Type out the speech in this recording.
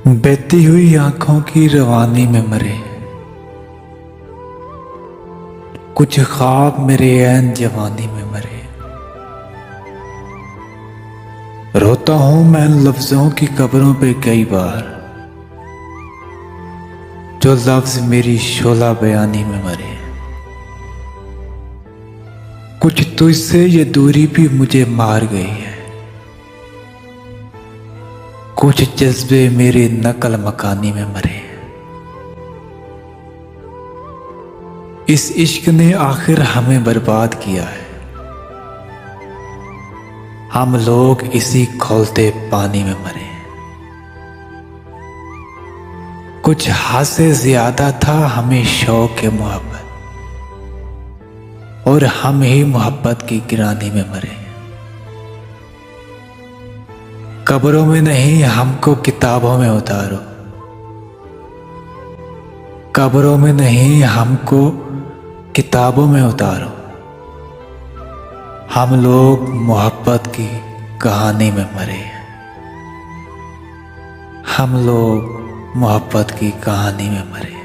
बहती हुई आंखों की रवानी में मरे कुछ ख्वाब मेरे ऐन जवानी में मरे। रोता हूं मैं लफ्जों की कब्रों पे कई बार, जो लफ्ज मेरी शोला बयानी में मरे। कुछ तुझसे ये दूरी भी मुझे मार गई है, कुछ जज्बे मेरे नकल मकानी में मरे। इस इश्क ने आखिर हमें बर्बाद किया है, हम लोग इसी खौलते पानी में मरे। कुछ हद से ज्यादा था हमें शौक मोहब्बत, और हम ही मोहब्बत की गिरानी में मरे। कब्रों में नहीं हमको किताबों में उतारो, कब्रों में नहीं हमको किताबों में उतारो। हम लोग मोहब्बत की कहानी में मरे, हम लोग मोहब्बत की कहानी में मरे।